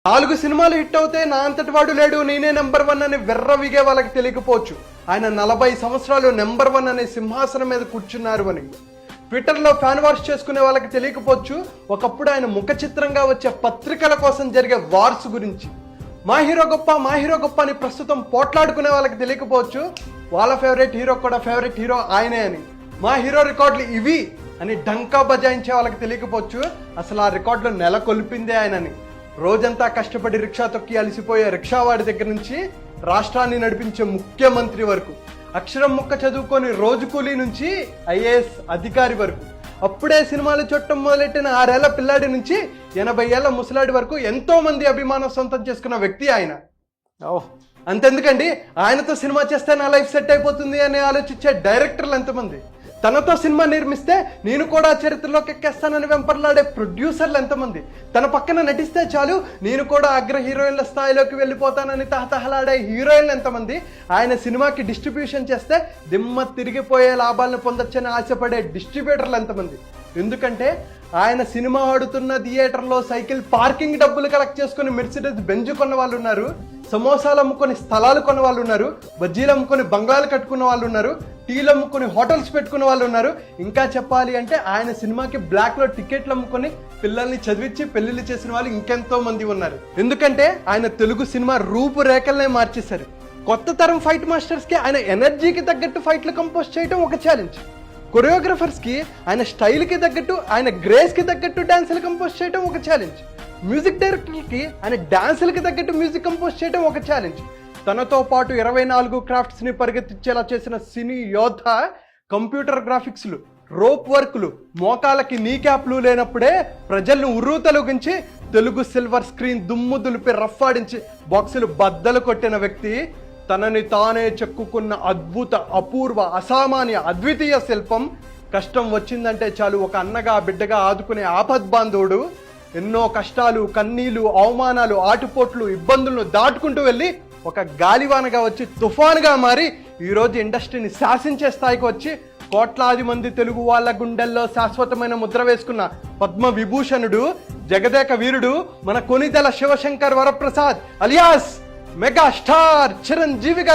4 సినిమాలు హిట్ అవుతే నా అంతటి వాడు లేడు, నేనే నెంబర్ 1 అని వెర్రవిగే వాళ్ళకి తెలియకపోవచ్చు ఆయన 40 సంవత్సరాలు నెంబర్ 1 అనే సింహాసనం మీద కూర్చున్నారు అని. ట్విట్టర్లో ఫ్యాన్ వార్స్ చేసుకునే వాళ్ళకి తెలియకపోవచ్చు ఒకప్పుడు ఆయన ముఖ చిత్రంగా వచ్చే పత్రికల కోసం జరిగే వార్స్ గురించి. మా హీరో గొప్ప అని ప్రస్తుతం పోట్లాడుకునే వాళ్ళకి తెలియకపోవచ్చు వాళ్ళ ఫేవరెట్ హీరో కూడా ఫేవరెట్ హీరో ఆయనే అని. మా హీరో రికార్డులు ఇవి అని డంకా బజాయించే వాళ్ళకి తెలియకపోవచ్చు అసలు ఆ రికార్డులు నెలకొల్పిందే ఆయనని. రోజంతా కష్టపడి రిక్షా తొక్కి అలసిపోయే రిక్షావాడి దగ్గర నుంచి రాష్ట్రాన్ని నడిపించే ముఖ్యమంత్రి వరకు, అక్షరం ముక్క చదువుకొని రోజు కూలీ నుంచి ఐఏఎస్ అధికారి వరకు, అప్పుడే సినిమాలు చూడటం మొదలెట్టిన 6 ఏళ్ల పిల్లాడి నుంచి 80 ఏళ్ల ముసలాడి వరకు ఎంతో మంది అభిమానం సొంతం చేసుకున్న వ్యక్తి ఆయన. అంతెందుకండి, ఆయనతో సినిమా చేస్తే నా లైఫ్ సెట్ అయిపోతుంది అని ఆలోచించే డైరెక్టర్లు ఎంతమంది, తనతో సినిమా నిర్మిస్తే నేను కూడా చరిత్రలోకి ఎక్కేస్తానని వెంపర్లాడే ప్రొడ్యూసర్లు ఎంతమంది, తన పక్కన నటిస్తే చాలు నేను కూడా అగ్ర హీరోయిన్ల స్థాయిలోకి వెళ్ళిపోతానని తహతహలాడే హీరోయిన్లు ఎంతమంది, ఆయన సినిమాకి డిస్ట్రిబ్యూషన్ చేస్తే దిమ్మ తిరిగిపోయే లాభాలను పొందొచ్చని ఆశపడే డిస్ట్రిబ్యూటర్లు ఎంతమంది. ఎందుకంటే ఆయన సినిమా ఆడుతున్న థియేటర్లో సైకిల్ పార్కింగ్ డబ్బులు కలెక్ట్ చేసుకుని మెర్సిడెస్ బెంజ్ కొన్న వాళ్ళు ఉన్నారు, సమోసాలు అమ్ముకొని స్థలాలు కొన్న వాళ్ళు ఉన్నారు, బజ్జీలు అమ్ముకొని బంగ్లాలు కట్టుకున్న వాళ్ళు ఉన్నారు, టీలు అమ్ముకొని హోటల్స్ పెట్టుకున్న వాళ్ళు ఉన్నారు. ఇంకా చెప్పాలి అంటే ఆయన సినిమాకి బ్లాక్లో టికెట్లు అమ్ముకొని పిల్లల్ని చదివించి పెళ్లిళ్ళు చేసిన వాళ్ళు ఇంకెంతో మంది ఉన్నారు. ఎందుకంటే ఆయన తెలుగు సినిమా రూపురేఖలనే మార్చేశారు. కొత్త తరం ఫైట్ మాస్టర్స్కి ఆయన ఎనర్జీకి తగ్గట్టు ఫైట్లు కంపోజ్ చేయడం ఒక ఛాలెంజ్, కొరియోగ్రఫర్స్కి ఆయన స్టైల్కి తగ్గట్టు ఆయన గ్రేస్కి తగ్గట్టు డ్యాన్సులు కంపోజ్ చేయడం ఒక ఛాలెంజ్, మ్యూజిక్ డైరెక్టర్కి ఆయన డ్యాన్సులకి తగ్గట్టు మ్యూజిక్ కంపోజ్ చేయడం ఒక ఛాలెంజ్. తనతో పాటు 24 క్రాఫ్ట్స్ని పరిగెత్తించేలా చేసిన సినీ యోధ కంప్యూటర్ గ్రాఫిక్స్లు, రోప్ వర్క్లు, మోకాలకి నీ క్యాప్లు లేనప్పుడే ప్రజలను ఉర్రూతలుగించి తెలుగు సిల్వర్ స్క్రీన్ దుమ్ము దులిపి రఫ్ఫాడించి బాక్సులు బద్దలు కొట్టిన వ్యక్తి, తనని తానే చెక్కుకున్న అద్భుత అపూర్వ అసామాన్య అద్వితీయ శిల్పం. కష్టం వచ్చిందంటే చాలు ఒక అన్నగా బిడ్డగా ఆదుకునే ఆపద్బాంధవుడు, ఎన్నో కష్టాలు కన్నీళ్లు అవమానాలు ఆటుపోట్లు ఇబ్బందులను దాటుకుంటూ వెళ్ళి ఒక గాలివానగా వచ్చి తుఫానుగా మారి ఈరోజు ఇండస్ట్రీని శాసించే స్థాయికి వచ్చి కోట్లాది మంది తెలుగు వాళ్ళ గుండెల్లో శాశ్వతమైన ముద్ర వేసుకున్న పద్మ విభూషణుడు జగదేక వీరుడు మన కొనిదెల శివశంకర్ వరప్రసాద్ అలియాస్ మెగాస్టార్ చిరంజీవి గారు.